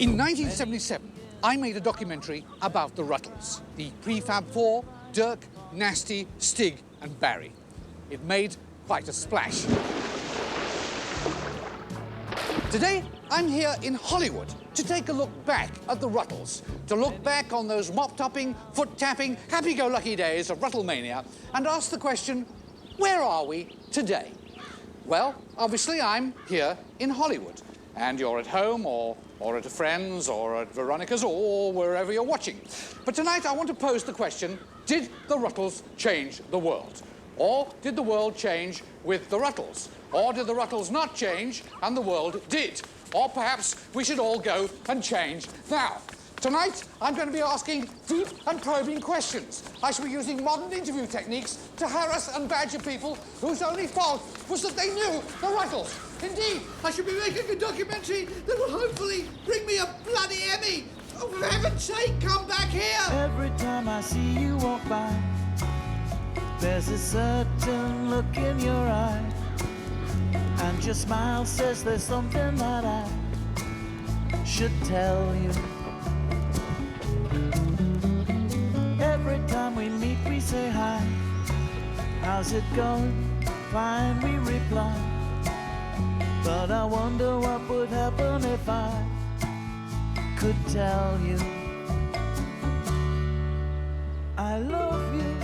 In 1977, I made a documentary about the Rutles, the Prefab Four, Dirk, Nasty, Stig and Barry. It made quite a splash. Today, I'm here in Hollywood to take a look back at the Rutles, to look back on those mop-topping, foot-tapping, happy-go-lucky days of Rutlemania and ask the question, where are we today? Well, obviously, I'm here in Hollywood, and you're at home or at a friend's or at Veronica's or wherever you're watching. But tonight, I want to pose the question, did the Rutles change the world? Or did the world change with the Rutles? Or did the Rutles not change and the world did? Or perhaps we should all go and change now. Tonight, I'm going to be asking deep and probing questions. I shall be using modern interview techniques to harass and badger people whose only fault was that they knew the Rutles. Indeed, I shall be making a documentary that will hopefully bring me a bloody Emmy. Oh, for heaven's sake, come back here! Every time I see you walk by, there's a certain look in your eye, and your smile says there's something that I should tell you. Every time we meet, we say hi. How's it going? Fine, we reply. But I wonder what would happen if I could tell you I love you.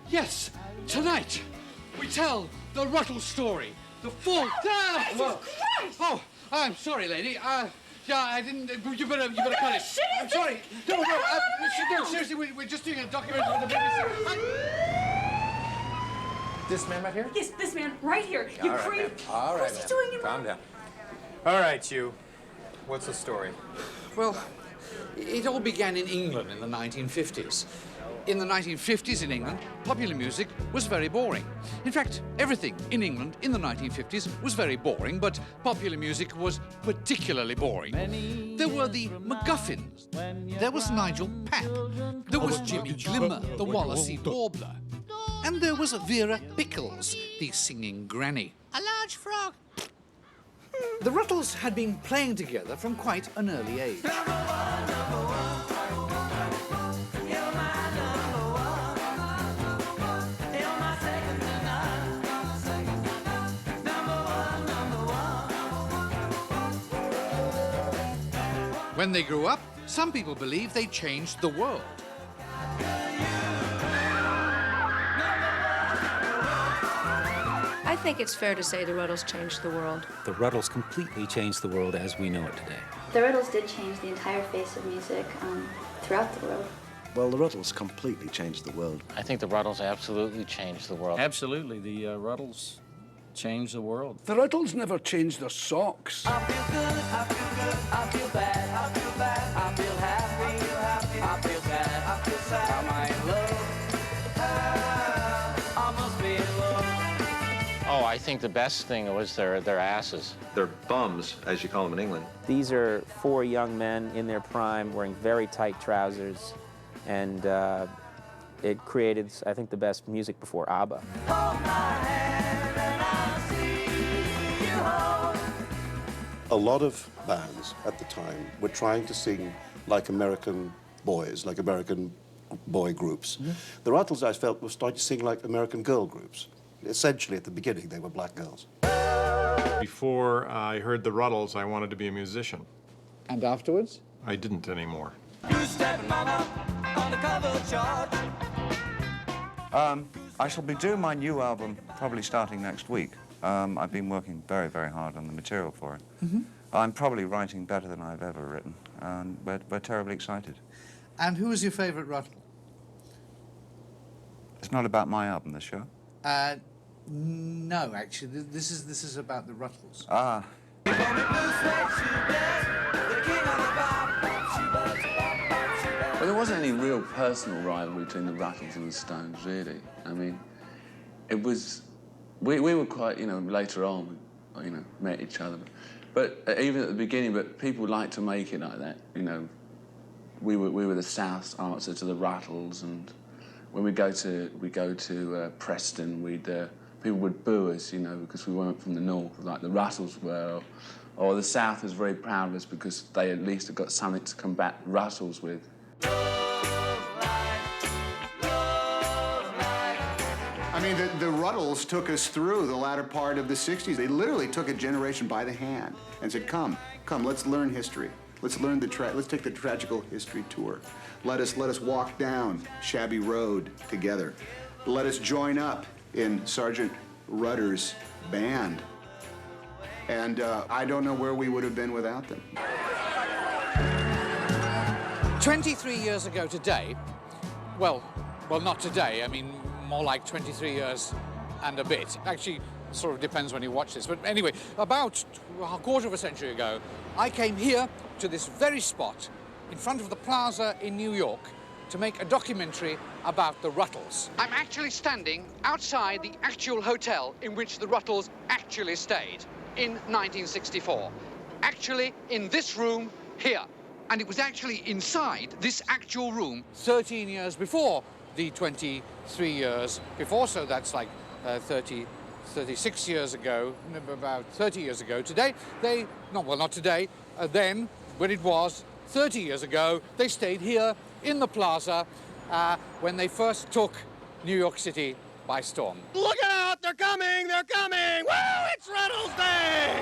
Yes, tonight we tell the Rutles story. The full... Oh, I'm sorry, lady. Yeah, I didn't... You better cut it. I'm sorry. No, seriously, we're just doing a documentary for the BBC. This man right here? Yes, this man right here. You creep. All right, What's he doing in calm down. All right, you. What's the story? Well, it all began in England in the 1950s. In the 1950s in England, popular music was very boring. In fact, everything in England in the 1950s was very boring, but popular music was particularly boring. There were the MacGuffins. There was Nigel Papp. There was Jimmy Glimmer, the Wallasey Warbler. And there was Vera Pickles, the singing granny. A large frog. The Rutles had been playing together from quite an early age. When they grew up, some people believe they changed the world. I think it's fair to say the Rutles changed the world. The Rutles completely changed the world as we know it today. The Rutles did change the entire face of music throughout the world. Well, the Rutles completely changed the world. I think the Rutles absolutely changed the world. Absolutely, the Rutles changed the world. The Rutles never changed their socks. I feel good, I feel good, I feel bad, I feel bad, I feel happy, I feel sad, I feel sad. Am I in love? I must be in love. Oh, I think the best thing was their asses. They're bums, as you call them in England. These are four young men in their prime wearing very tight trousers, and it created, I think, the best music before ABBA. A lot of bands at the time were trying to sing like American boys, like American boy groups. Mm-hmm. The Rutles, I felt, were starting to sing like American girl groups. Essentially, at the beginning, they were black girls. Before I heard the Rutles, I wanted to be a musician. And afterwards? I didn't anymore. I shall be doing my new album probably starting next week. I've been working very, very hard on the material for it. Mm-hmm. I'm probably writing better than I've ever written, and we're terribly excited. And who is your favourite Ruttle? It's not about my album, this show? No, actually, this is about the Rutles. Ah. Well, there wasn't any real personal rivalry between the Rutles and the Stones, really. I mean, it was... We were quite, later on, we, met each other. But even at the beginning, but people like to make it like that, We were the South's answer to the Rutles, and when we go to Preston, we'd people would boo us, you know, because we weren't from the north, like the Rutles were, or the South was very proud of us because they at least had got something to combat Rutles with. I mean, the Rutles took us through the latter part of the 60s. They literally took a generation by the hand and said, come, let's learn history. Let's learn let's take the tragical history tour. Let us walk down Shabby Road together. Let us join up in Sergeant Rudder's band. And I don't know where we would have been without them. 23 years ago today, well, not today, I mean, more like 23 years and a bit. Actually, sort of depends when you watch this. But anyway, about a quarter of a century ago, I came here to this very spot in front of the plaza in New York to make a documentary about the Rutles. I'm actually standing outside the actual hotel in which the Rutles actually stayed in 1964. Actually, in this room here. And it was actually inside this actual room 13 years before the 23 years before, so that's like 36 years ago, about 30 years ago. Today, not today, then, when it was 30 years ago, they stayed here in the plaza when they first took New York City by storm. Look out, they're coming, they're coming! Woo, it's Rutles Day!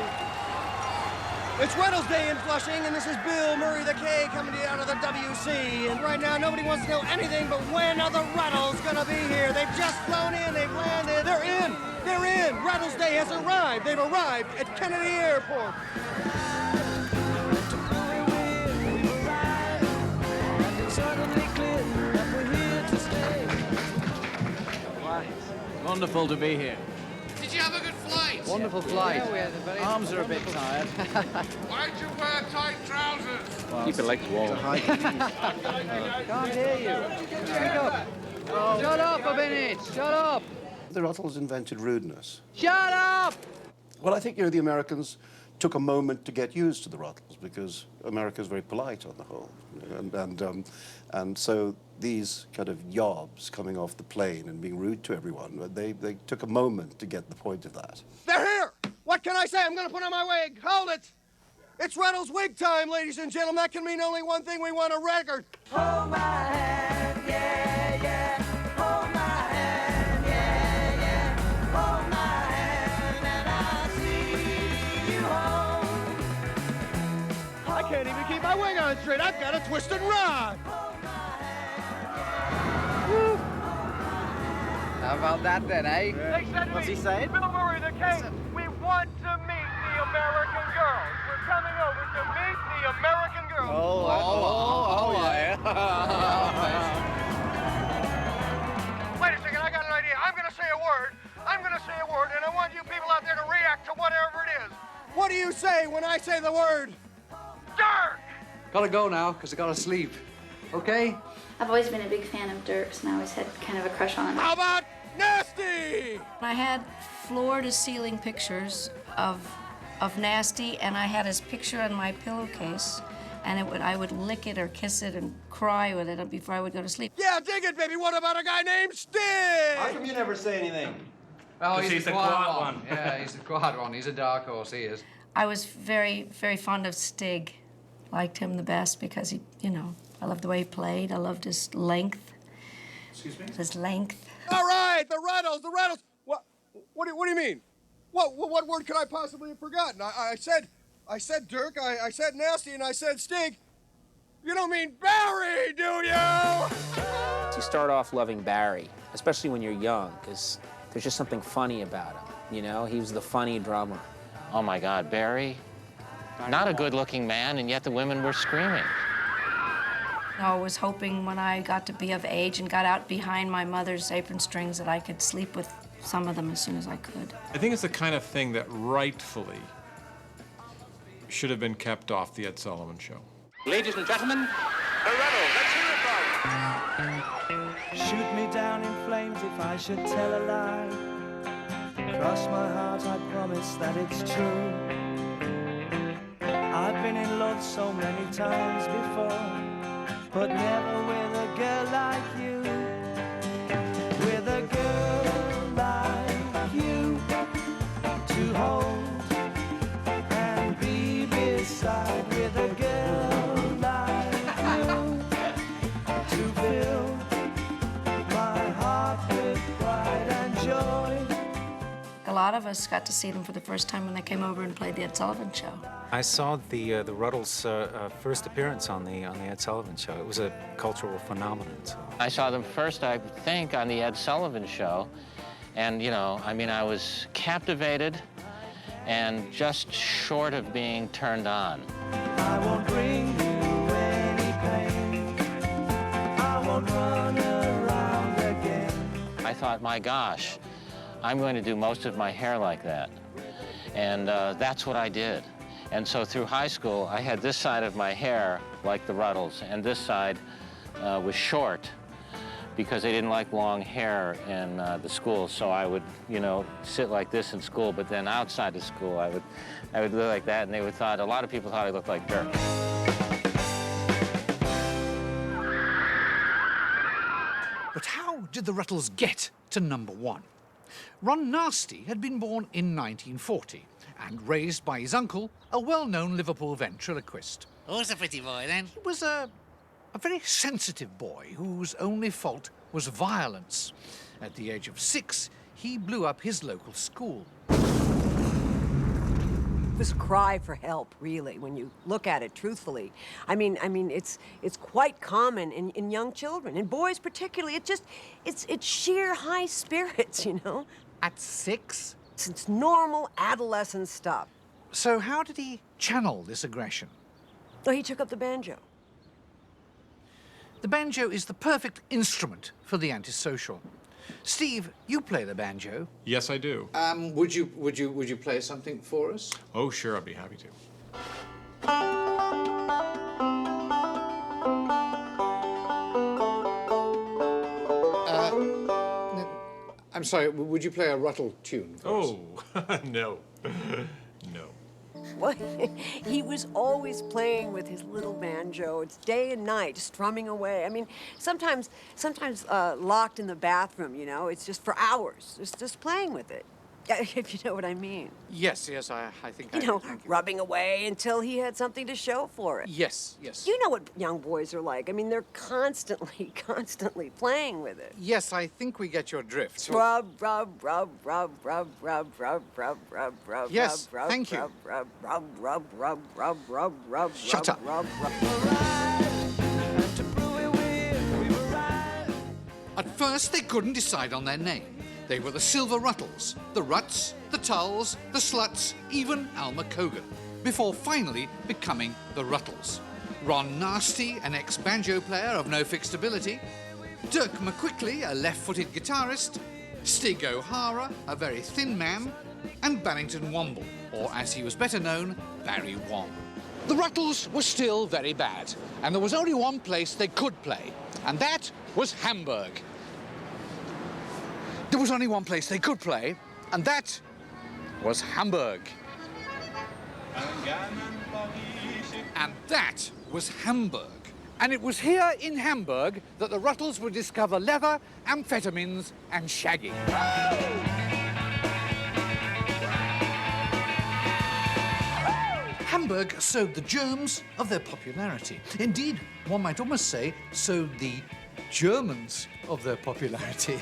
It's Rutles Day in Flushing, and this is Bill Murray the K coming to you out of the WC. And right now, nobody wants to know anything but when are the Rutles gonna be here? They've just flown in, they've landed, they're in! They're in! Rutles Day has arrived! They've arrived at Kennedy Airport! Wonderful to be here. Did you have a good flight? Wonderful flight. Yeah, we had a very Arms are a bit tired. Why'd you wear tight trousers? Keep your legs warm. Can't hear you. Speak up. Oh. Shut up a minute. Shut up. The Rutles invented rudeness. Shut up! Well, I think, the Americans took a moment to get used to the Rutles because America's very polite on the whole. And so these kind of yobs coming off the plane and being rude to everyone, they took a moment to get the point of that. They're here! What can I say? I'm gonna put on my wig. Hold it! It's Rutles wig time, ladies and gentlemen. That can mean only one thing. We want a record. Hold my hand, yeah, yeah. Hold my hand, yeah, yeah. Hold my hand, and I see you home. I can't even keep my wig on straight. I've got a twisted rod. Woo. How about that then, eh? What's he saying? Bill Murray, the King. We want to meet the American girls. We're coming over to meet the American girls. Yeah. Wait a second, I got an idea. I'm going to say a word. And I want you people out there to react to whatever it is. What do you say when I say the word? Dirk! Gotta go now, because I gotta sleep. Okay? I've always been a big fan of Dirk's, and I always had kind of a crush on him. How about Nasty? I had floor-to-ceiling pictures of Nasty, and I had his picture on my pillowcase, and I would lick it or kiss it and cry with it before I would go to sleep. Yeah, dig it, baby. What about a guy named Stig? How come you never say anything? Oh, he's the quiet one. Yeah, he's the quiet one. He's a dark horse, he is. I was very, very fond of Stig. Liked him the best because he, I loved the way he played. I loved his length. Excuse me? His length. All right, the Rutles. What do you mean? What word could I possibly have forgotten? I said Dirk, I said Nasty, and I said Stig. You don't mean Barry, do you? You start off loving Barry, especially when you're young, because there's just something funny about him, He was the funny drummer. Oh, my God, Barry? Not a good-looking man, and yet the women were screaming. I was hoping when I got to be of age and got out behind my mother's apron strings that I could sleep with some of them as soon as I could. I think it's the kind of thing that rightfully should have been kept off the Ed Sullivan Show. Ladies and gentlemen, the Rutles, let's hear it from. Shoot me down in flames if I should tell a lie. Cross my heart, I promise that it's true. I've been in love so many times before, but never with a girl like you. With a girl like you. lot of us got to see them for the first time when they came over and played the Ed Sullivan Show. I saw the Rutles' first appearance on the Ed Sullivan Show. It was a cultural phenomenon. So. I saw them first, I think, on the Ed Sullivan Show. And, you know, I mean, I was captivated and just short of being turned on. I won't bring you any pain. I won't run around again. I thought, my gosh, I'm going to do most of my hair like that. And that's what I did. And so through high school, I had this side of my hair like the Rutles, and this side was short because they didn't like long hair in the school. So I would, you know, sit like this in school, but then outside of school, I would look like that, and they would thought, a lot of people thought I looked like dirt. But how did the Rutles get to #1? Ron Nasty had been born in 1940 and raised by his uncle, a well-known Liverpool ventriloquist. Who's a pretty boy, then? He was a very sensitive boy whose only fault was violence. At the age of 6, he blew up his local school. It was a cry for help, really, when you look at it truthfully. I mean, it's quite common in young children, in boys particularly. It's sheer high spirits, you know. At 6? It's normal adolescent stuff. So how did he channel this aggression? Oh, he took up the banjo. The banjo is the perfect instrument for the antisocial. Steve, you play the banjo. Yes, I do. Would you play something for us? Oh, sure, I'd be happy to. I'm sorry, would you play a Ruttle tune for us? Oh, no. No. Well, he was always playing with his little banjo. It's day and night, strumming away. I mean, sometimes locked in the bathroom, you know. It's just for hours, just playing with it, if you know what I mean. Yes, I think I You know, do, thank you. rubbing away until he had something to show for it. Yes, yes. You know what young boys are like. I mean, they're constantly playing with it. Yes, I think we get your drift. Rub, rub, rub, rub, rub, rub, rub, rub, rub, rub. Yes, rub, thank you. Rub, rub, rub, rub, rub, rub, rub. Shut up. Rub, rub. At first, they couldn't decide on their name. They were the Silver Rutles, the Ruts, the Tulls, the Sluts, even Alma Cogan, before finally becoming the Rutles. Ron Nasty, an ex-banjo player of no fixed ability, Dirk McQuickley, a left-footed guitarist, Stig O'Hara, a very thin man, and Barrington Womble, or as he was better known, Barry Wong. The Rutles were still very bad, and there was only one place they could play, and that was Hamburg. There was only one place they could play, and that was Hamburg. And that was Hamburg. And it was here in Hamburg that the Rutles would discover leather, amphetamines, and shagging. Hamburg sowed the germs of their popularity. Indeed, one might almost say, sowed the Germans of their popularity.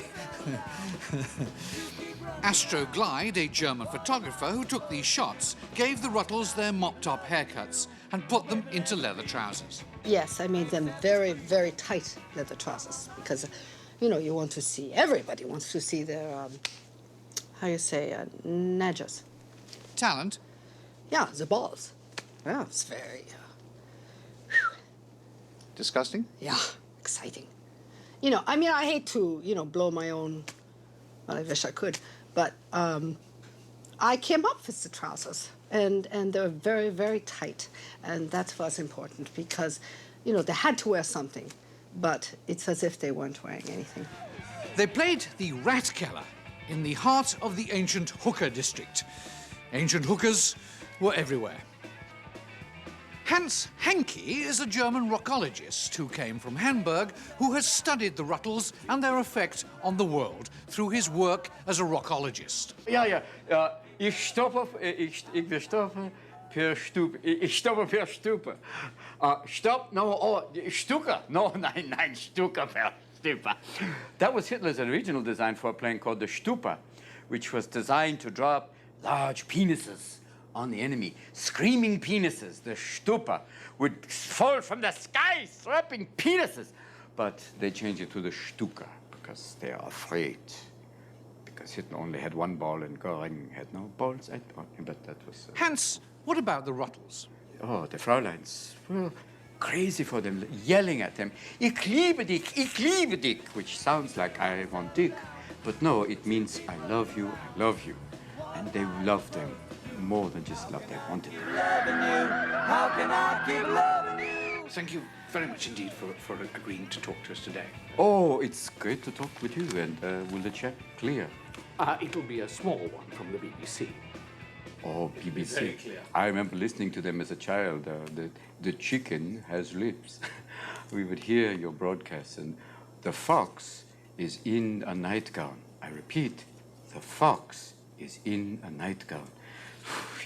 Astro Glide, a German photographer who took these shots, gave the Rutles their mop-top haircuts and put them into leather trousers. Yes, I made them very, very tight leather trousers because, you know, you want to see, everybody wants to see their, how you say, nudges. Talent? Yeah, the balls. Yeah, it's very... Disgusting? Yeah, exciting. You know, I mean, I hate to, you know, blow my own, well, I wish I could, but I came up with the trousers, and they're very, very tight, and that was important because, you know, they had to wear something, but it's as if they weren't wearing anything. They played the Ratkeller in the heart of the ancient hooker district. Ancient hookers were everywhere. Hans Hancke is a German rockologist who came from Hamburg, who has studied the Rutles and their effect on the world through his work as a rockologist. Ja. Ik stoppe per stoep. Ik stoppe per stoepen. Stop, no, Stuka. No, nein, Stuka per Stupa. That was Hitler's original design for a plane called the Stupa, which was designed to drop large penises on the enemy. Screaming penises. The Stupa would fall from the sky, slapping penises. But they changed it to the Stuka because they are afraid. Because Hitler only had one ball and Göring had no balls. But that was... Hans, what about the Rutles? Oh, the Fräuleins were crazy for them, yelling at them, Ich liebe dich, which sounds like I want dick. But no, it means I love you. And they loved them more than just love, they wanted them. How can I keep loving you? Thank you very much indeed for agreeing to talk to us today. Oh, it's great to talk with you, and will the check clear? It'll be a small one from the BBC. Oh, BBC. Very clear. I remember listening to them as a child. The chicken has lips. We would hear your broadcasts, and the fox is in a nightgown. I repeat, the fox is in a nightgown.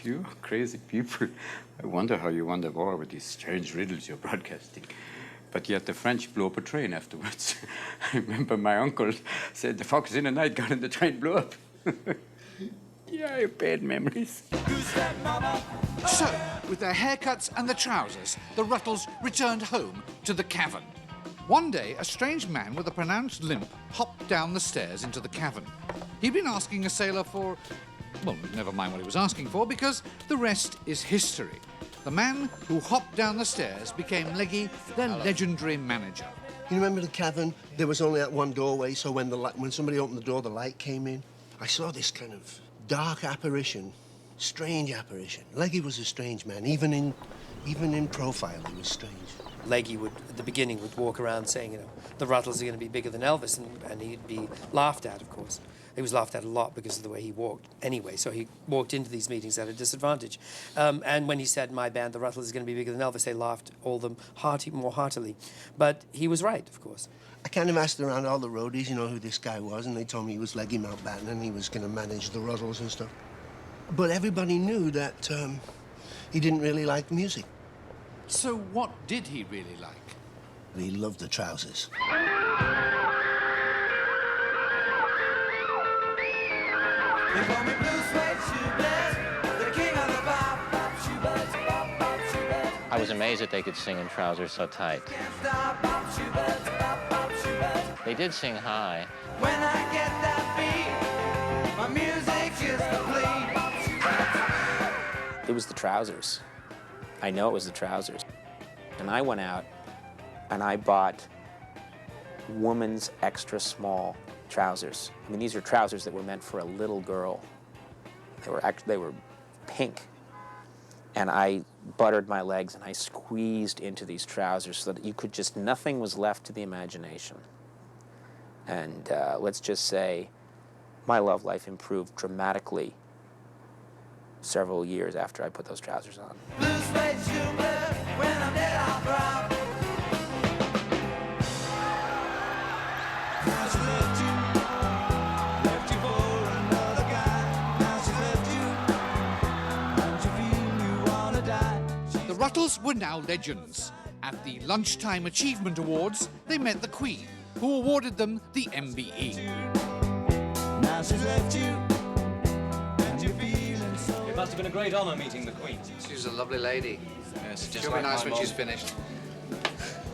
You crazy people. I wonder how you won the war with these strange riddles you're broadcasting. But yet the French blew up a train afterwards. I remember my uncle said the fox is in a nightgown and the train blew up. Yeah, I have bad memories. So, with their haircuts and the trousers, the Rutles returned home to the cavern. One day, a strange man with a pronounced limp hopped down the stairs into the cavern. He'd been asking a sailor for... well, never mind what he was asking for, because the rest is history. The man who hopped down the stairs became Leggy, their legendary manager. You remember the cavern? There was only that one doorway, so when somebody opened the door, the light came in. I saw this kind of dark apparition, strange apparition. Leggy was a strange man. Even in profile, he was strange. Leggy would, at the beginning, would walk around saying, the Rutles are going to be bigger than Elvis, and he'd be laughed at, of course. He was laughed at a lot because of the way he walked anyway, so he walked into these meetings at a disadvantage. And when he said, my band, the Rutles, is going to be bigger than Elvis, they laughed all them more heartily. But he was right, of course. I kind of asked around all the roadies, who this guy was, and they told me he was Leggy Mountbatten and he was going to manage the Rutles and stuff. But everybody knew that he didn't really like music. So what did he really like? He loved the trousers. They call me blue suede shoebirds, the king of the bop, bop shoebirds, bop, bop shoebirds. I was amazed that they could sing in trousers so tight. Can't stop, bop shoebirds, bop, bop shoebirds. They did sing high. When I get that beat, my music is complete. Bop shoebirds. It was the trousers. I know it was the trousers. And I went out and I bought woman's extra small trousers. I mean, these are trousers that were meant for a little girl. They were pink. And I buttered my legs and I squeezed into these trousers so that you could just, nothing was left to the imagination. And let's just say my love life improved dramatically several years after I put those trousers on. Blue suede shoebird, when I'm dead I'll drop. Now she left you for another guy. Now she left you, don't you feel you wanna die? The Rutles were now legends. At the Lunchtime Achievement Awards, they met the Queen, who awarded them the MBE. Now she's left you, and you're feeling so. It must have been a great honour meeting the Queen. She's a lovely lady. Yes, just She'll like be nice my when mom. she's finished.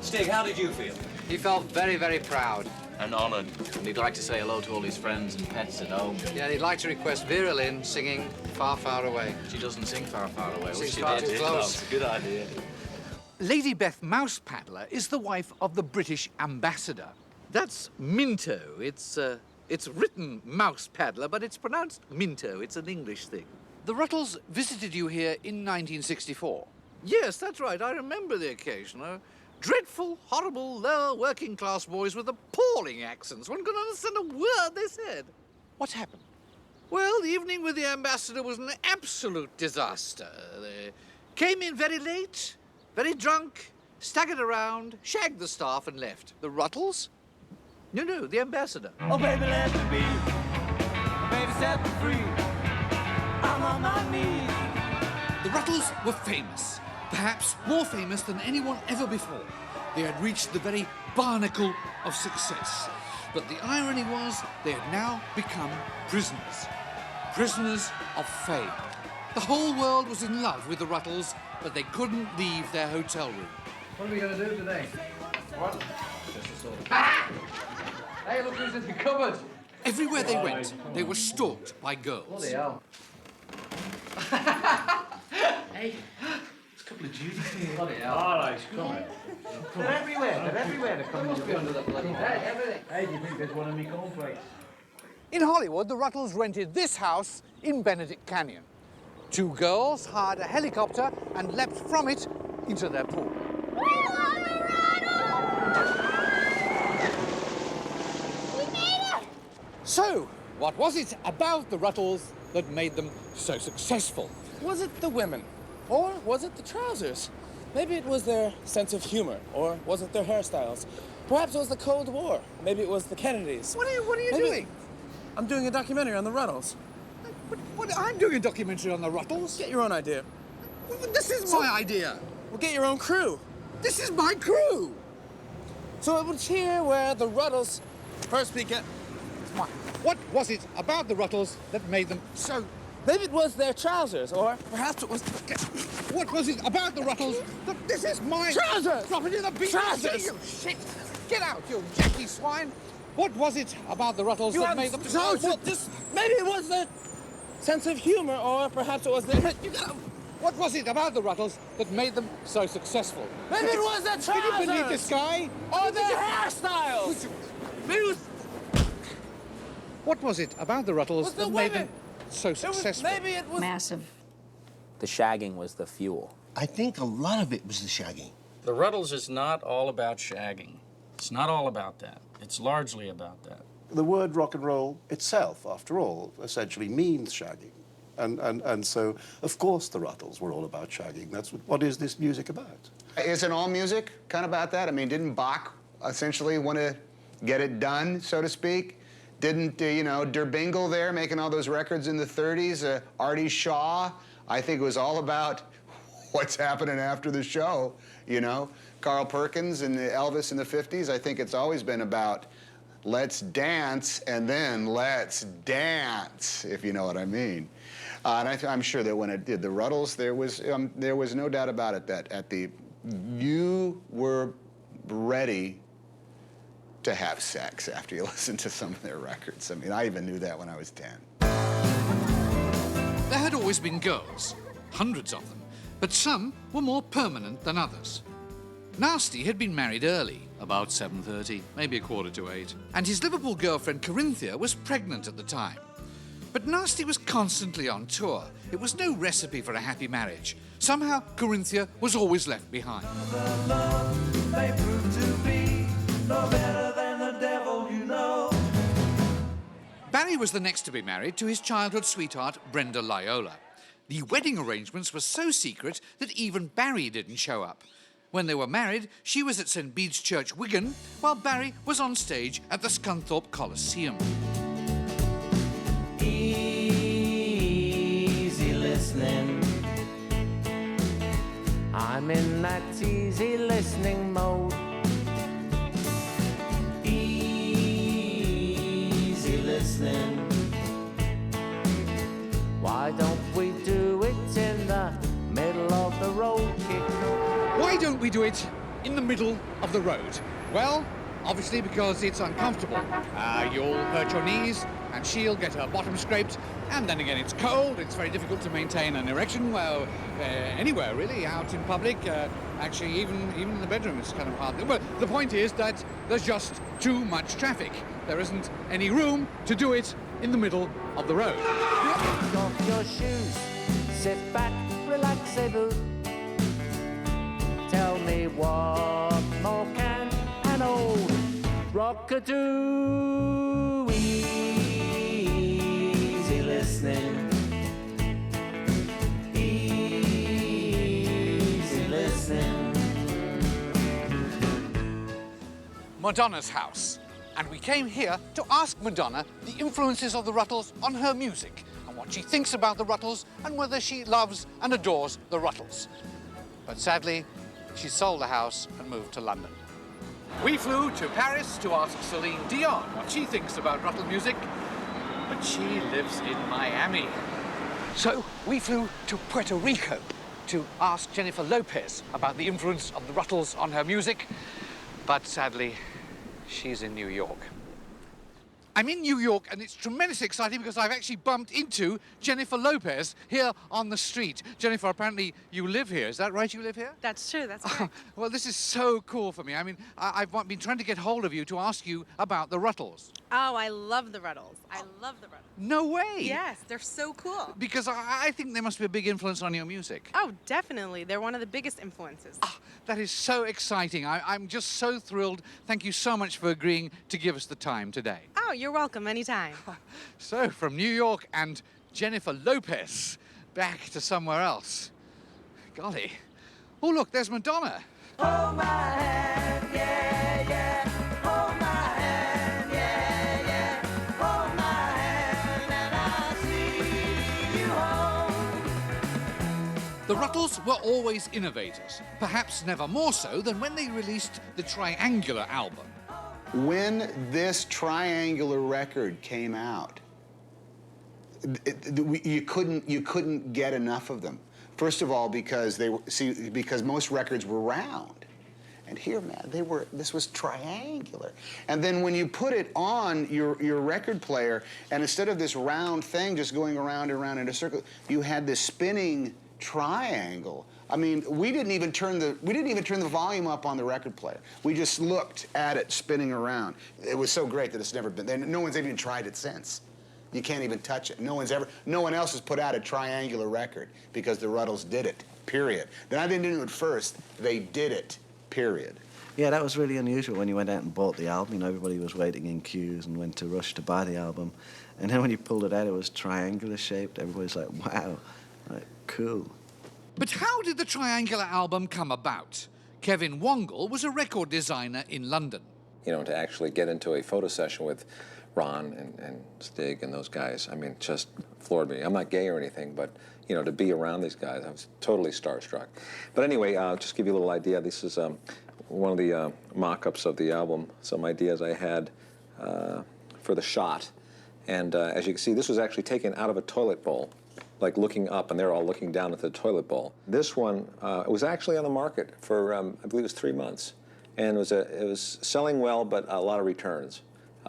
Stig, how did you feel? He felt very, very proud. And honoured. And he'd like to say hello to all his friends and pets at home. Yeah, he'd like to request Vera Lynn singing Far, Far Away. She doesn't sing Far, Far Away. Sings She far did. too close. It's a good idea. Lady Beth Mousepaddler is the wife of the British ambassador. That's Minto. It's written Mousepaddler, but it's pronounced Minto. It's an English thing. The Rutles visited you here in 1964. Yes, that's right. I remember the occasion. Dreadful, horrible, lower working-class boys with appalling accents. One couldn't understand a word they said. What happened? Well, the evening with the ambassador was an absolute disaster. They came in very late, very drunk, staggered around, shagged the staff and left. The Rutles? No, the ambassador. Oh, baby, let me be. Baby, set me free. I'm on my knees. The Rutles were famous, perhaps more famous than anyone ever before. They had reached the very barnacle of success. But the irony was they had now become prisoners. Prisoners of fame. The whole world was in love with the Rutles, but they couldn't leave their hotel room. What are we going to do today? What? Just a sort of... Ah! Hey, look who's in the cupboard! Everywhere they went, they were stalked by girls. Bloody hell. Hey, it's a couple of Judies here. Bloody hell. All right, come on. They're everywhere. They're everywhere. They're coming. Must be under the bloody bed, everything. Hey, do you think there's one of me cornflakes? In Hollywood, the Rutles rented this house in Benedict Canyon. Two girls hired a helicopter and leapt from it into their pool. So, what was it about the Rutles that made them so successful? Was it the women? Or was it the trousers? Maybe it was their sense of humor. Or was it their hairstyles? Perhaps it was the Cold War. Maybe it was the Kennedys. What are you Maybe doing? I'm doing a documentary on the Rutles. I'm doing a documentary on the Rutles. Get your own idea. This is my idea. Well, get your own crew. This is my crew. So it was here where the Rutles first began. What was it about the Rutles that made them so... Maybe it was their trousers, or perhaps it was... What was it about the Rutles that... This is my... Trousers! Property of the beach. Trousers! You shit! Get out, you Jackie swine! What was it about the Rutles that made them so... Well, maybe it was their sense of humor, or perhaps it was their... What was it about the Rutles that made them so successful? Maybe it was their trousers! Can you believe this guy? Or their hairstyles! Maybe it was... What was it about the Rutles that made them so successful? Maybe it was... Massive. The shagging was the fuel. I think a lot of it was the shagging. The Rutles is not all about shagging. It's not all about that. It's largely about that. The word rock and roll itself, after all, essentially means shagging. And so, of course, the Rutles were all about shagging. That's what is this music about? Isn't all music kind of about that? I mean, didn't Bach essentially want to get it done, so to speak? Didn't, you know, Der Bingle there making all those records in the 30s? Artie Shaw, I think it was all about what's happening after the show, you know? Carl Perkins and Elvis in the 50s, I think it's always been about let's dance and then let's dance, if you know what I mean. And I'm sure that when it did the Rutles, there was no doubt about it that you were ready to have sex after you listened to some of their records. I mean, I even knew that when I was 10. There had always been girls, hundreds of them, but some were more permanent than others. Nasty had been married early, about 7:30, maybe 7:45, and his Liverpool girlfriend Corinthia was pregnant at the time. But Nasty was constantly on tour. It was no recipe for a happy marriage. Somehow, Corinthia was always left behind. They prove to be no better than the devil, you know. Barry was the next to be married to his childhood sweetheart, Brenda Lyola. The wedding arrangements were so secret that even Barry didn't show up. When they were married, she was at St. Bede's Church, Wigan, while Barry was on stage at the Scunthorpe Coliseum. Easy listening. I'm in that easy listening mode. Easy listening. Why don't we do it in the middle of the road, Kiko? Why don't we do it in the middle of the road? Well, obviously because it's uncomfortable. You'll hurt your knees, and she'll get her bottom scraped, and then again it's cold. It's very difficult to maintain an erection, well, anywhere really, out in public. Actually, even in the bedroom, it's kind of hard. Well, the point is that there's just too much traffic. There isn't any room to do it in the middle of the road. Take off your shoes, sit back, relax, boo. Tell me what more can an old rock-a-do? Easy listening. Easy listening. Madonna's house. And we came here to ask Madonna the influences of the Rutles on her music, and what she thinks about the Rutles, and whether she loves and adores the Rutles. But sadly, she sold the house and moved to London. We flew to Paris to ask Celine Dion what she thinks about Ruttle music, but she lives in Miami. So we flew to Puerto Rico to ask Jennifer Lopez about the influence of the Rutles on her music, but sadly, she's in New York. I'm in New York, and it's tremendously exciting because I've actually bumped into Jennifer Lopez here on the street. Jennifer, apparently you live here. Is that right, you live here? That's true, that's correct. Well, this is so cool for me. I mean, I've been trying to get hold of you to ask you about the Rutles. Oh, I love the Rutles. I love the Rutles. No way! Yes, they're so cool. Because I think they must be a big influence on your music. Oh, definitely. They're one of the biggest influences. That is so exciting. I'm just so thrilled. Thank you so much for agreeing to give us the time today. Oh, you're welcome, anytime. So, from New York and Jennifer Lopez, back to somewhere else. Golly. Oh, look, there's Madonna. Hold my hand, yeah, yeah. Hold my hand, yeah, yeah. Hold my hand, and I'll see you home. The Rutles were always innovators, perhaps never more so than when they released the Triangular album. When this triangular record came out, you couldn't get enough of them. First of all, because because most records were round, and here, man, this was triangular. And then when you put it on your record player, and instead of this round thing just going around and around in a circle, you had this spinning triangle. I mean, we didn't even turn the volume up on the record player. We just looked at it spinning around. It was so great that it's never been. No one's even tried it since. You can't even touch it. No one else has put out a triangular record because the Rutles did it. Period. They didn't do it first. They did it. Period. Yeah, that was really unusual when you went out and bought the album. You know, everybody was waiting in queues and went to rush to buy the album. And then when you pulled it out, it was triangular shaped. Everybody's like, wow, like, cool. But how did the Triangular album come about? Kevin Wongle was a record designer in London. You know, to actually get into a photo session with Ron and Stig and those guys, I mean, just floored me. I'm not gay or anything, but, you know, to be around these guys, I was totally starstruck. But anyway, just give you a little idea. This is one of the mock-ups of the album, some ideas I had for the shot. And as you can see, this was actually taken out of a toilet bowl, like looking up, and they're all looking down at the toilet bowl. This one was actually on the market for, I believe it was 3 months. And it was selling well, but a lot of returns.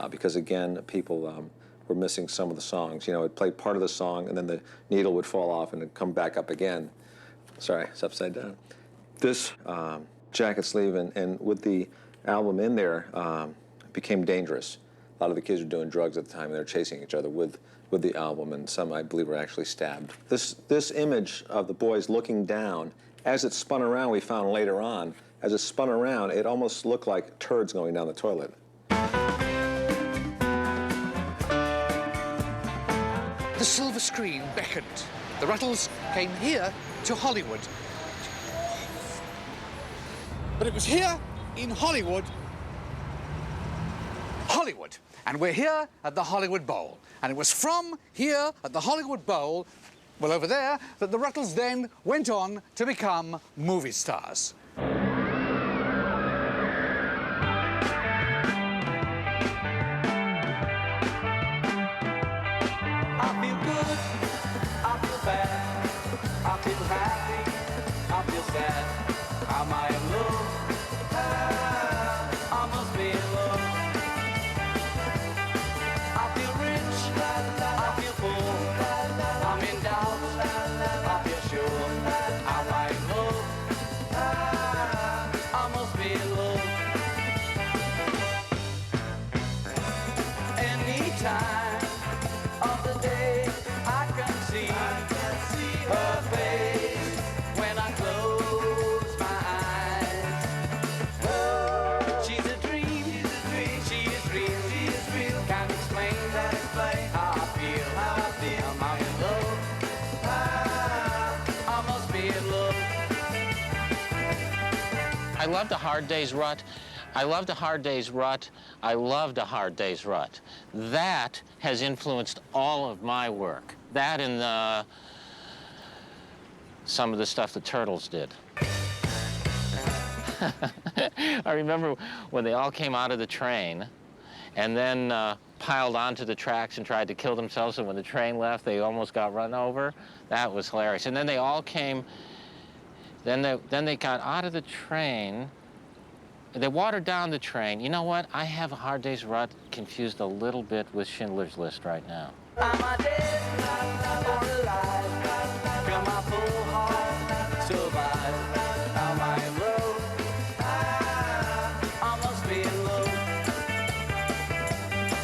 Because again, people were missing some of the songs. You know, it played part of the song, and then the needle would fall off and it'd come back up again. Sorry, it's upside down. This jacket sleeve and with the album in there became dangerous. A lot of the kids were doing drugs at the time, and they were chasing each other with the album, and some, I believe, were actually stabbed. This image of the boys looking down, as it spun around, we found later on, as it spun around, it almost looked like turds going down the toilet. The silver screen beckoned. The Rutles came here to Hollywood. But it was here in Hollywood, and we're here at the Hollywood Bowl. And it was from here at the Hollywood Bowl, well, over there, that the Rutles then went on to become movie stars. I loved A Hard Day's Rut. I loved A Hard Day's Rut. I loved A Hard Day's Rut. That has influenced all of my work. That and some of the stuff the Turtles did. I remember when they all came out of the train and then piled onto the tracks and tried to kill themselves, and when the train left, they almost got run over. That was hilarious. And then they all came, then they got out of the train. They watered down the train. You know what? I have A Hard Day's Rut confused a little bit with Schindler's List right now. Am I dead or alive? Can my full heart survive? Am I in love? I must be in love.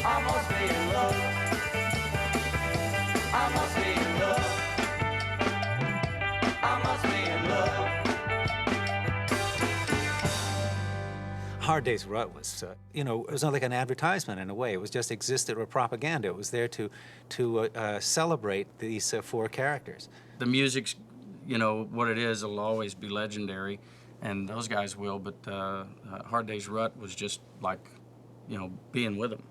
I must be in love. I must be in love. I must be in love. Hard Day's Rut was, you know, it was not like an advertisement in a way. It was just existed or propaganda. It was there to celebrate these four characters. The music's, you know, what it is, it'll always be legendary, and those guys will, but Hard Day's Rut was just like, you know, being with them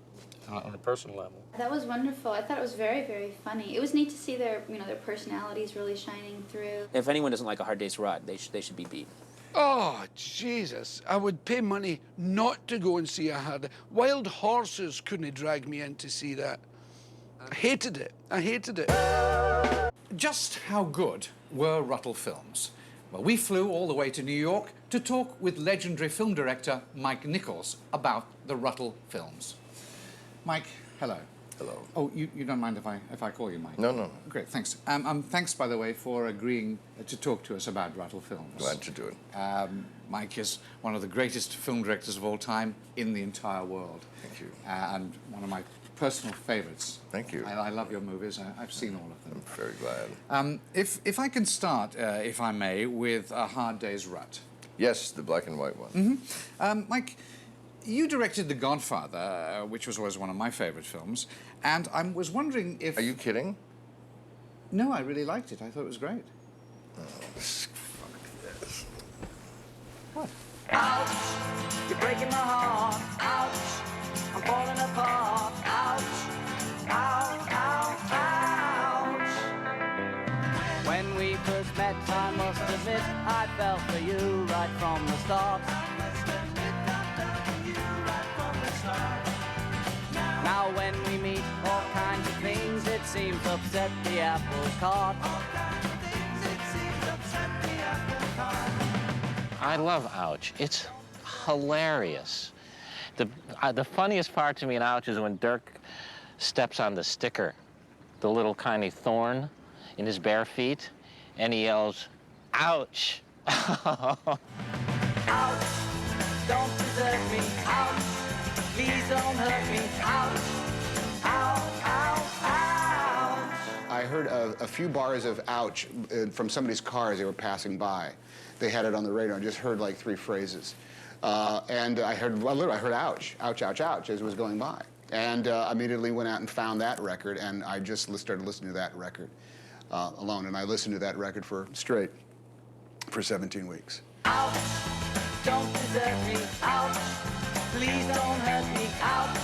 on a personal level. That was wonderful. I thought it was very, very funny. It was neat to see their, you know, their personalities really shining through. If anyone doesn't like A Hard Day's Rut, they should be beaten. Oh, Jesus. I would pay money not to go and see a hard. Wild horses couldn't drag me in to see that. I hated it. I hated it. Just how good were Ruttle films? Well, we flew all the way to New York to talk with legendary film director Mike Nichols about the Ruttle films. Mike, hello. Hello. Oh, you don't mind if I call you Mike? No, no. Great, thanks. Thanks, by the way, for agreeing to talk to us about Ruttle films. Glad to do it. Mike is one of the greatest film directors of all time in the entire world. Thank you. And one of my personal favorites. Thank you. I love your movies. I've seen all of them. I'm very glad. If I can start, if I may, with A Hard Day's Rut. Yes, the black and white one. Mike, you directed The Godfather, which was always one of my favorite films, and I was wondering if... Are you kidding? No, I really liked it. I thought it was great. Oh, fuck this. What? Ouch, you're breaking my heart. Ouch, I'm falling apart. Ouch, ow, ow, ouch. When we first met, I must admit, I fell for you right from the start. Now when we meet, all kinds of things, it seems upset the apple cart. I love Ouch. It's hilarious. The funniest part to me in Ouch is when Dirk steps on the sticker, the little tiny thorn in his bare feet, and he yells, "Ouch!" Ouch, don't desert me. Ouch, please don't hurt me. Ouch, ow, ow, ouch. I heard a few bars of ouch from somebody's car as they were passing by. They had it on the radio. I just heard like 3 phrases. And I heard ouch, ouch, ouch, ouch as it was going by. And I immediately went out and found that record, and I just started listening to that record alone. And I listened to that record for 17 weeks. Ouch, don't desert me. Ouch, please don't hurt me. Ouch,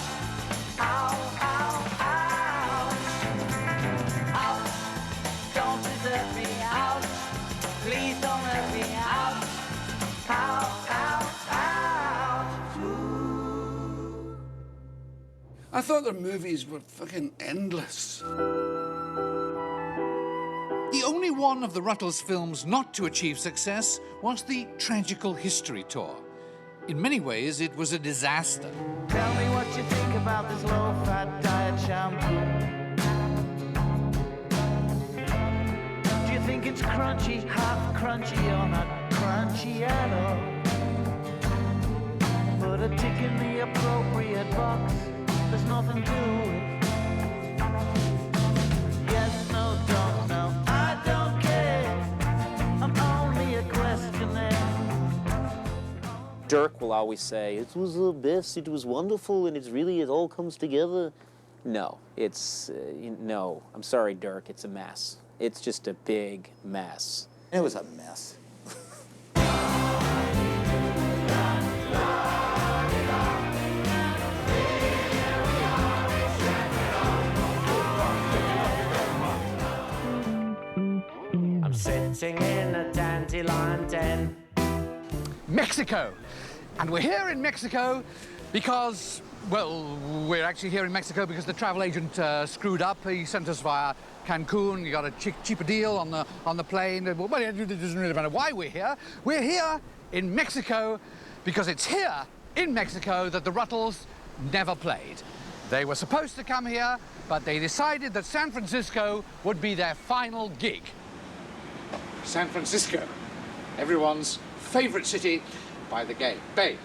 ow, ow, ouch. Ouch, don't desert me. Ouch, please don't hurt me. Ouch, ow, ow, ouch. Ooh. I thought their movies were fucking endless. The only one of the Ruttles films not to achieve success was the Tragical History Tour. In many ways, it was a disaster. Tell me what you think about this low-fat diet shampoo. Do you think it's crunchy, half crunchy, or not crunchy at all? Put a tick in the appropriate box. There's nothing to it. Yes, no, don't know. I don't care. I'm only a questioner. Dirk will always say, "It was the best, it was wonderful, and it all comes together." No, no, I'm sorry, Dirk, it's a mess. It's just a big mess. It was a mess. I'm sitting in a dandelion den. Mexico. And we're here in Mexico because, well, we're actually here in Mexico because the travel agent screwed up. He sent us via Cancun. He got a cheaper deal on the plane. Well, it doesn't really matter why we're here. We're here in Mexico because it's here in Mexico that the Rutles never played. They were supposed to come here, but they decided that San Francisco would be their final gig. San Francisco, everyone's favorite city by the bay.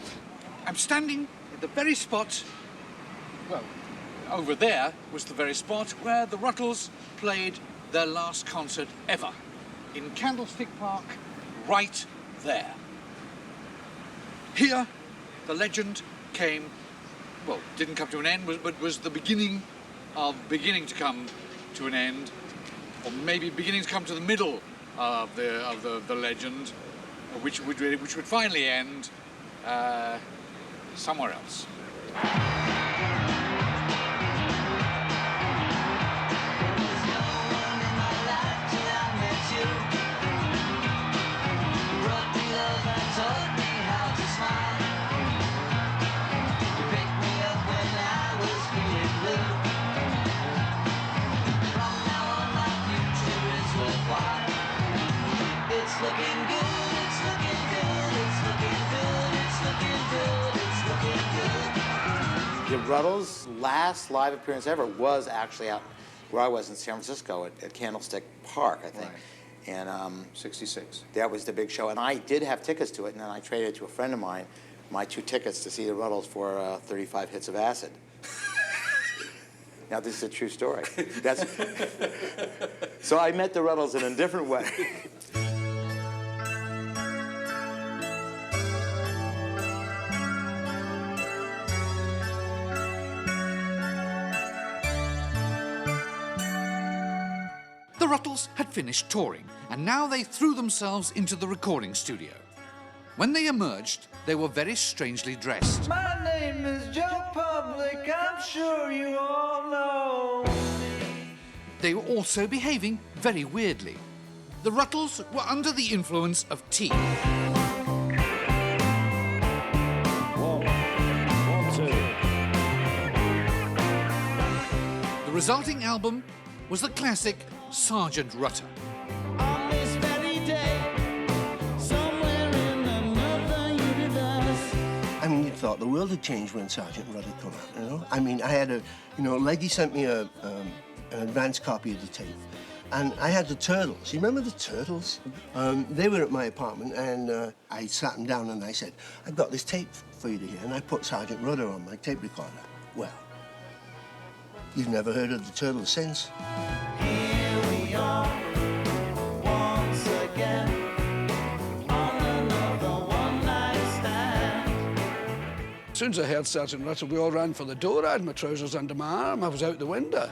I'm standing at the very spot, well, over there was the very spot where the Rutles played their last concert ever, in Candlestick Park, right there. Here, the legend came, well, didn't come to an end, but was the beginning of beginning to come to an end, or maybe beginning to come to the middle of the legend, which would finally end somewhere else. The Rutles' last live appearance ever was actually out where I was in San Francisco at Candlestick Park, I think. Right. And 66. That was the big show. And I did have tickets to it, and then I traded it to a friend of mine, my 2 tickets to see the Rutles for 35 hits of acid. Now, this is a true story. So I met the Rutles in a different way. The Rutles had finished touring, and now they threw themselves into the recording studio. When they emerged, they were very strangely dressed. My name is Joe Public, I'm sure you all know me. They were also behaving very weirdly. The Rutles were under the influence of tea. The resulting album was the classic Sergeant Rutter. On this very day, somewhere in another universe. I mean, you thought the world had changed when Sergeant Rutter come out, you know? I mean, I had Leggy sent me an advance copy of the tape, and I had the Turtles. You remember the Turtles? They were at my apartment, and I sat them down and I said, I've got this tape for you to hear, and I put Sergeant Rutter on my tape recorder. Well, you've never heard of the Turtles since. Here we are, once again, on another one-night stand. As soon as I heard Sergeant Rutter, we all ran for the door. I had my trousers under my arm. I was out the window.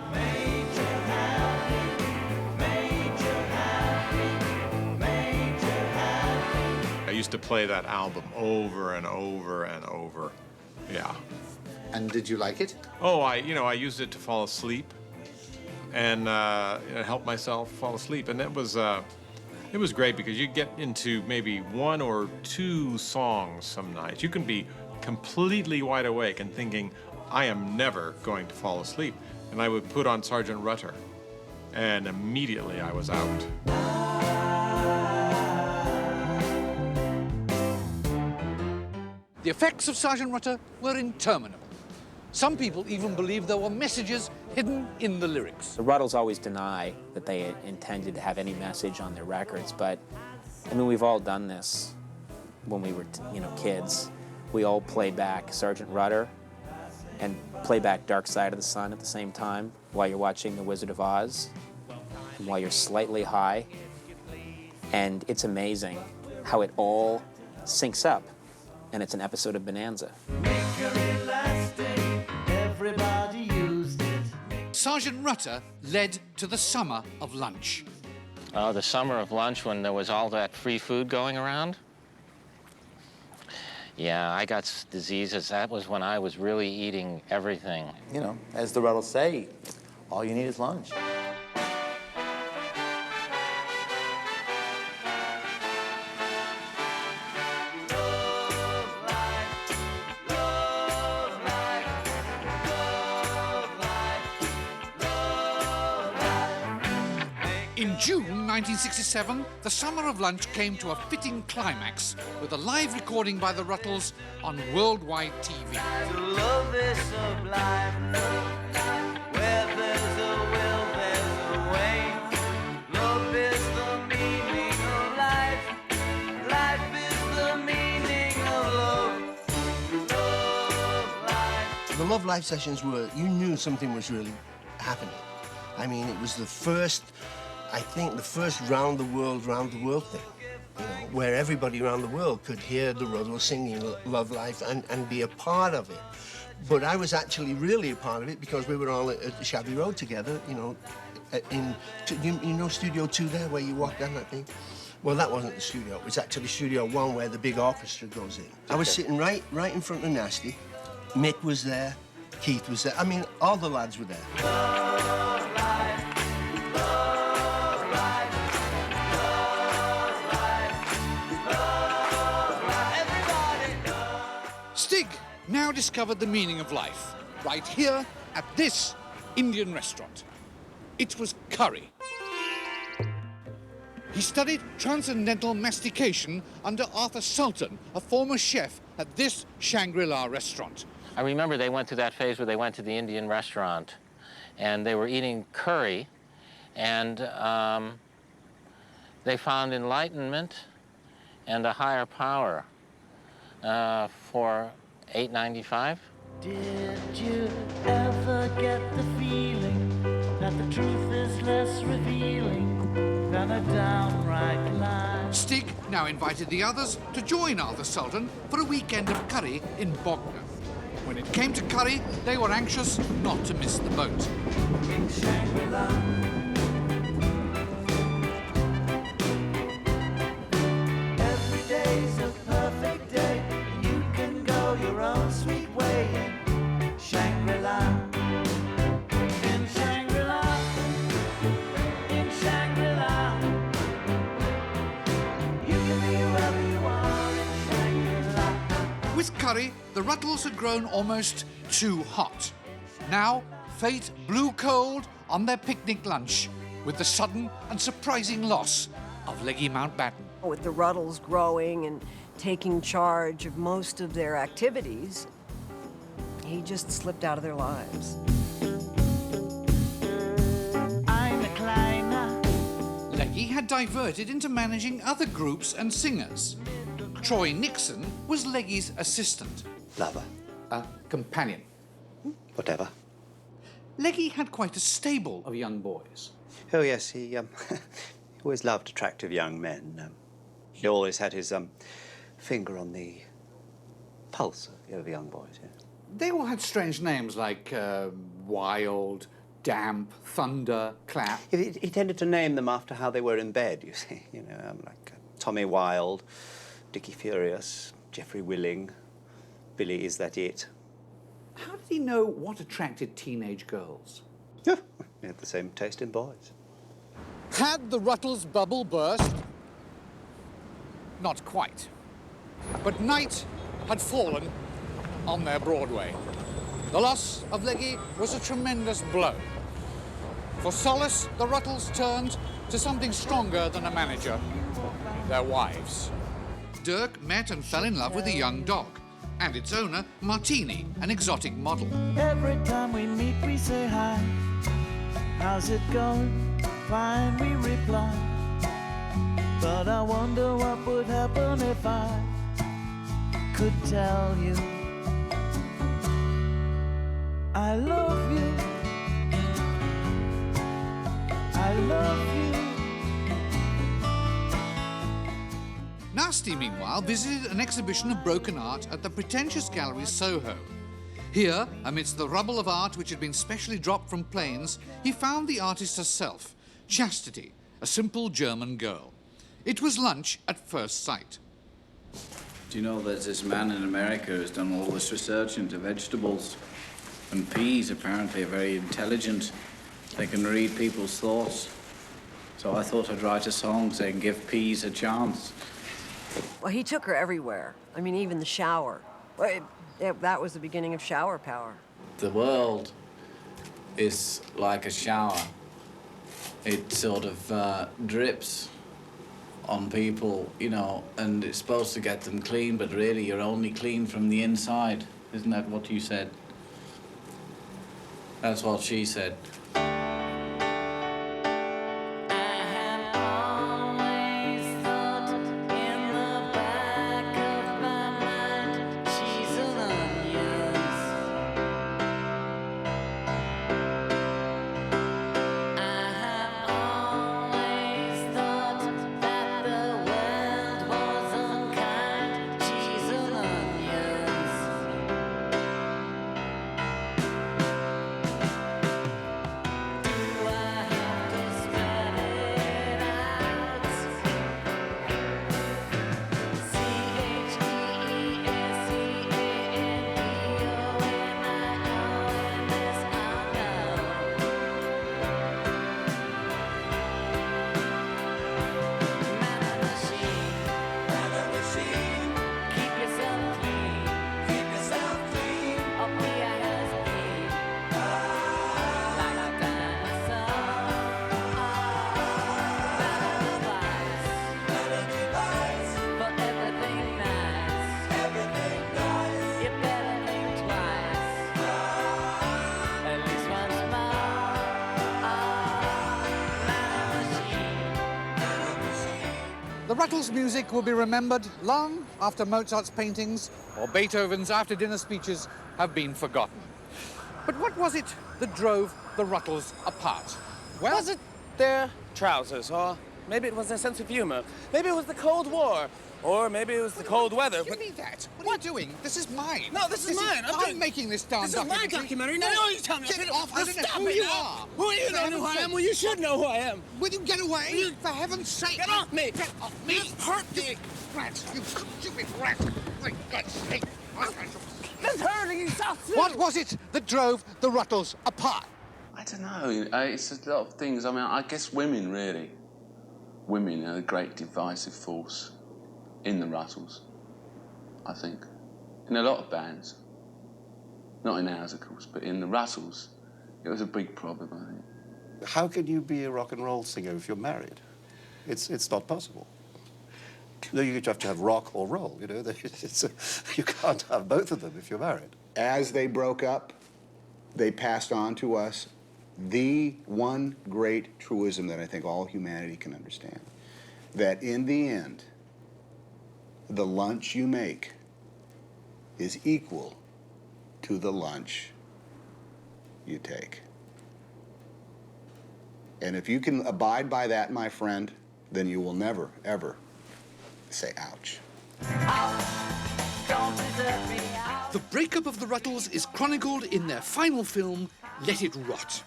I used to play that album over and over and over. Yeah. And did you like it? Oh, I used it to fall asleep and help myself fall asleep. And it was great because you get into maybe 1 or 2 songs some nights. You can be completely wide awake and thinking, I am never going to fall asleep. And I would put on Sergeant Rutter, and immediately I was out. The effects of Sergeant Rutter were interminable. Some people even believed there were messages hidden in the lyrics. The Rutles always deny that they intended to have any message on their records, but I mean, we've all done this when we were, kids. We all play back Sergeant Rutter and play back Dark Side of the Sun at the same time while you're watching The Wizard of Oz and while you're slightly high. And it's amazing how it all syncs up, and it's an episode of Bonanza. Everybody used it. Sergeant Rutter led to the summer of lunch. The summer of lunch when there was all that free food going around. Yeah, I got diseases. That was when I was really eating everything. As the Rutles say, all you need is lunch. In June 1967, the Summer of Lunch came to a fitting climax with a live recording by the Rutles on worldwide TV. To love is sublime. Where there's a will, there's a way. Love is the meaning of life. Life is the meaning of love. Love life. The Love Life sessions were, you knew something was really happening. I mean, it was the first, I think, the first round the world thing, you know, where everybody around the world could hear the Rutles singing Love Life and be a part of it. But I was actually really a part of it because we were all at the Shabby Road together, you know, you know Studio 2 there, where you walk down that thing? Well, that wasn't the studio. It was actually Studio 1, where the big orchestra goes in. I was sitting right in front of Nasty. Mick was there. Keith was there. I mean, all the lads were there. Stig now discovered the meaning of life right here at this Indian restaurant. It was curry. He studied transcendental mastication under Arthur Sultan, a former chef at this Shangri-La restaurant. I remember they went through that phase where they went to the Indian restaurant and they were eating curry, and they found enlightenment and a higher power for $8.95. Did you ever get the feeling that the truth is less revealing than a downright lie? Stig now invited the others to join Arthur Sultan for a weekend of curry in Bognor. When it came to curry, they were anxious not to miss the boat. In Shangri-La. Your own sweet way in Shangri-La. In Shangri-La. In Shangri-La. You can be whoever you are in Shangri-La. With curry, the Rutles had grown almost too hot. Now, fate blew cold on their picnic lunch with the sudden and surprising loss of Leggy Mountbatten. With the Rutles growing and taking charge of most of their activities, he just slipped out of their lives. Leggy had diverted into managing other groups and singers. Troy Nixon was Leggy's assistant. Lover. A companion. Whatever. Leggy had quite a stable of young boys. Oh, yes, he always loved attractive young men. He always had his finger on the pulse of young boys, yeah. They all had strange names like Wild, Damp, Thunder, Clap. He tended to name them after how they were in bed, you see. You know, like Tommy Wild, Dickie Furious, Jeffrey Willing, Billy Is That It? How did he know what attracted teenage girls? Yeah, he had the same taste in boys. Had the Rutles bubble burst? Not quite. But night had fallen on their Broadway. The loss of Leggy was a tremendous blow. For solace, the Rutles turned to something stronger than a manager, their wives. Dirk met and fell in love with a young dog, and its owner, Martini, an exotic model. Every time we meet, we say hi. How's it going? Fine, we reply. But I wonder what would happen if I could tell you I love you. I love you. Nasty, meanwhile, visited an exhibition of broken art at the pretentious gallery Soho. Here, amidst the rubble of art which had been specially dropped from planes, he found the artist herself, Chastity, a simple German girl. It was lunch at first sight. Do you know there's this man in America who's done all this research into vegetables? And peas apparently are very intelligent. They can read people's thoughts. So I thought I'd write a song saying, give peas a chance. Well, he took her everywhere. I mean, even the shower. Well, that was the beginning of shower power. The world is like a shower. it sort of drips on people, you know, and it's supposed to get them clean, but really you're only clean from the inside. Isn't that what you said? That's what she said. The Rutles music will be remembered long after Mozart's paintings or Beethoven's after-dinner speeches have been forgotten. But what was it that drove the Rutles apart? Well, was it their trousers, or maybe it was their sense of humor? Maybe it was the Cold War, or maybe it was the cold weather. Give me that. What are you doing? This is mine. No, this is mine. I'm making this darn documentary. This is my documentary. Now you tell me. Get off. I don't know Stop who it you now. are. Who are you? Know who I am? Well, you should know who I am. Will you get away? For heaven's sake. Get off me. Get off me. Hurt me. Rat. You stupid rat. For God's sake. This hurting you so soon. What was it that drove the Rutles apart? I don't know. It's a lot of things. I mean, I guess women, really. Women are a great divisive force in the Rutles, I think. In a lot of bands. Not in ours, of course, but in the Rutles, it was a big problem, I think. How can you be a rock and roll singer if you're married? It's not possible. No, you have to have rock or roll, you know. You can't have both of them if you're married. As they broke up, they passed on to us the one great truism that I think all humanity can understand, that in the end, the lunch you make is equal to the lunch you take. And if you can abide by that, my friend, then you will never, ever say ouch. The breakup of the Rutles is chronicled in their final film, Let It Rot.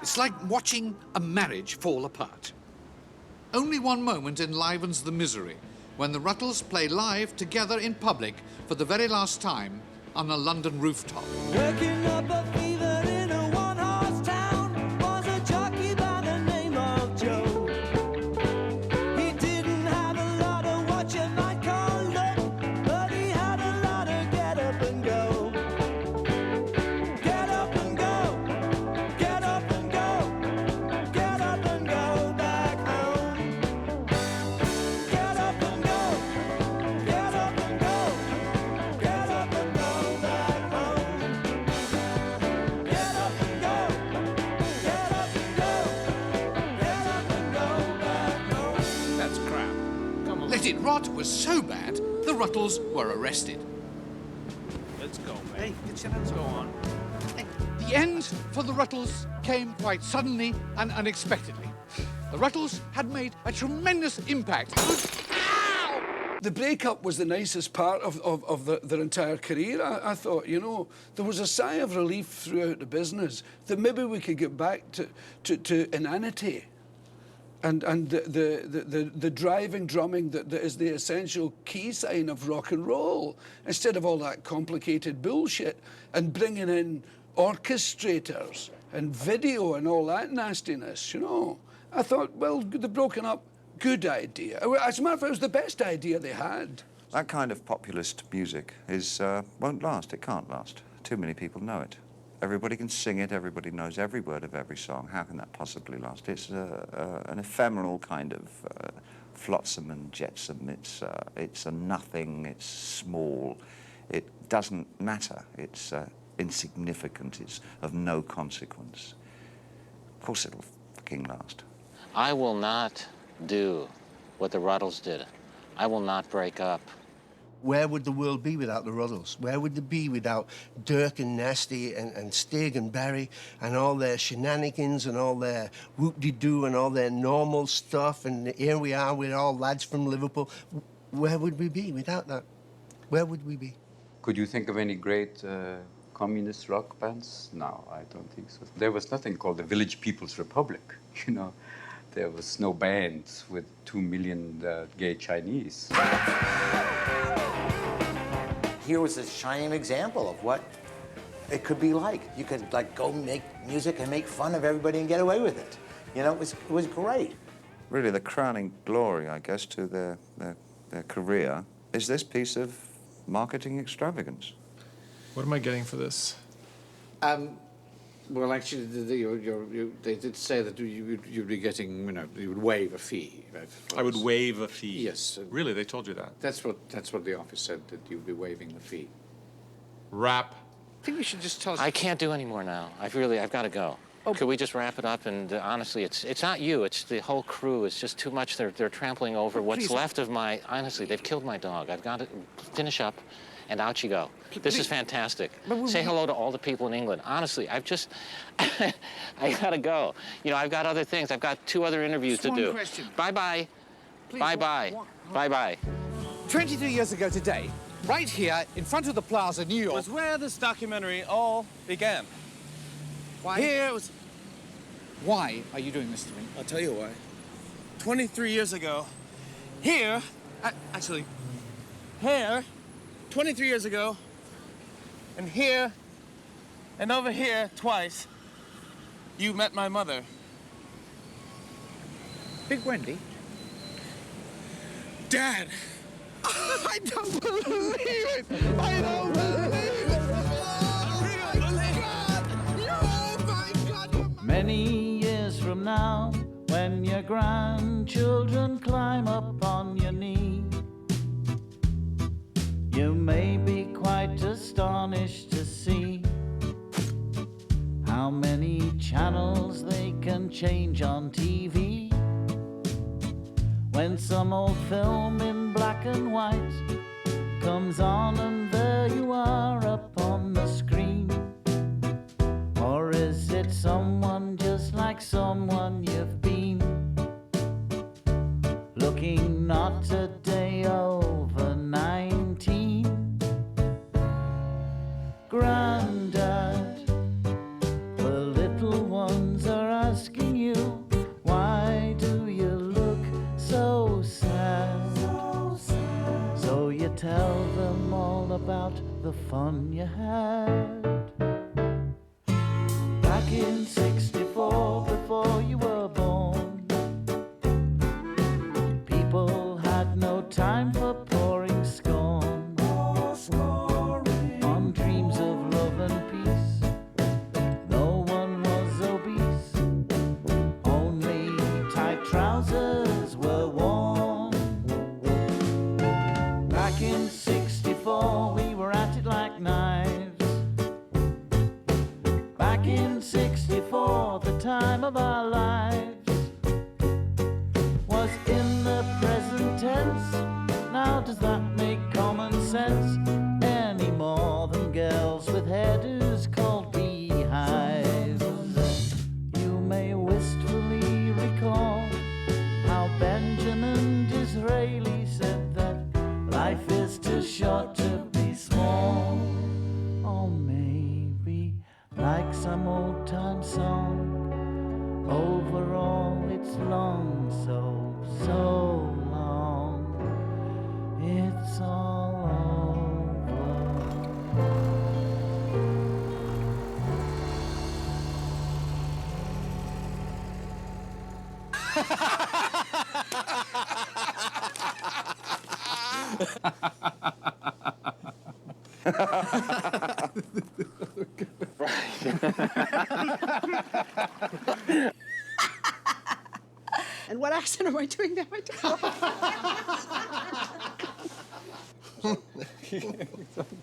It's like watching a marriage fall apart. Only one moment enlivens the misery, when the Rutles play live together in public for the very last time on a London rooftop. Working up a fever in a one-horse town was a jockey by the name of Joe. He didn't have a lot of what you might call luck, but he had a lot of get up and go. Get up and go, get up and go, get up and go back home. Get up and go, get up and go, get up and go back home. Get up and go, get up and go, get up and go back home. That's crap. Let It Rot was so bad, the Rutles were arrested. Let's go, man. Hey, let's go on. The end for the Rutles came quite suddenly and unexpectedly. The Rutles had made a tremendous impact. The breakup was the nicest part of their entire career. I thought, you know, there was a sigh of relief throughout the business that maybe we could get back to inanity and the driving drumming that is the essential key sign of rock and roll, instead of all that complicated bullshit and bringing in orchestrators and video and all that nastiness, you know. I thought, well, they've broken up. Good idea. As a matter of fact, it was the best idea they had. That kind of populist music is won't last. It can't last. Too many people know it. Everybody can sing it, everybody knows every word of every song. How can that possibly last? It's an ephemeral kind of flotsam and jetsam. It's a nothing, it's small. It doesn't matter. It's insignificant. It's of no consequence. Of course it'll fucking last. I will not do what the Rutles did. I will not break up. Where would the world be without the Rutles? Where would it be without Dirk and Nasty and Stig and Barry and all their shenanigans and all their whoop-de-doo and all their normal stuff? And here we are, we're all lads from Liverpool. Where would we be without that? Where would we be? Could you think of any great communist rock bands? No, I don't think so. There was nothing called the Village People's Republic, you know. There was no bands with 2 million gay Chinese. Here was a shining example of what it could be like. You could like go make music and make fun of everybody and get away with it. You know, it was great. Really, the crowning glory, I guess, to their career is this piece of marketing extravagance. What am I getting for this? Well, actually, they did say that you'd be getting, you know, you would waive a fee. Right? I would waive a fee? Yes. Really? They told you that? That's what the office said, that you'd be waiving the fee. Wrap. I think you should just tell us. I can't do any more now. I've got to go. Oh. Could we just wrap it up? And honestly, it's not you. It's the whole crew. It's just too much. They're trampling over what's left of my. Honestly, they've killed my dog. I've got to finish up, and out you go. This is fantastic. Say hello to all the people in England. Honestly, I've just. I gotta go. You know, I've got other things. I've got 2 other interviews to do. One question. Bye-bye. Bye-bye. Bye-bye. 23 years ago today, right here in front of the Plaza, New York, was where this documentary all began. Why? Here was. Why are you doing this to me? I'll tell you why. 23 years ago, here, actually, here, 23 years ago, and here, and over here twice, you met my mother. Big Wendy? Dad! I don't believe it! I don't believe it! Many years from now, when your grandchildren climb up on your knee, you may be quite astonished to see how many channels they can change on TV. When some old film in black and white comes on and there you are up on the screen. Or is it someone just like someone you've been? Looking not a day over 19. Grandad, the little ones are asking you, why do you look so sad? So you tell them all about the fun you had. Back in '64, before you were born, people had no time for pouring scorn on dreams of love and peace. No one was obese, only tight trousers were worn. Back in '64, we were at it like knives. Back in '64, the time of our lives was in the present tense. Now does that make common sense any more than girls with hairdos called beehives? You may wistfully recall how Benjamin Disraeli said that life is too short to be small. Or maybe like some old-time song, overall it's long, so long, it's all Right. And what accent am I doing now?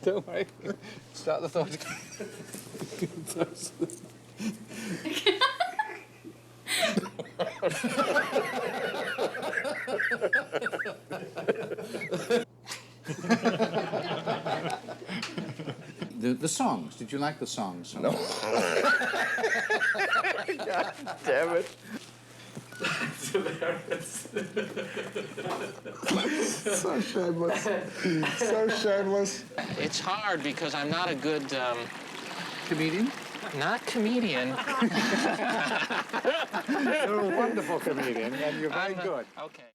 Don't worry. Start the thought. The songs, did you like the songs? No. God damn it. It's hilarious. So shameless. So shameless. It's hard because I'm not a good comedian. Not comedian. You're a wonderful comedian, and you're very good. Okay.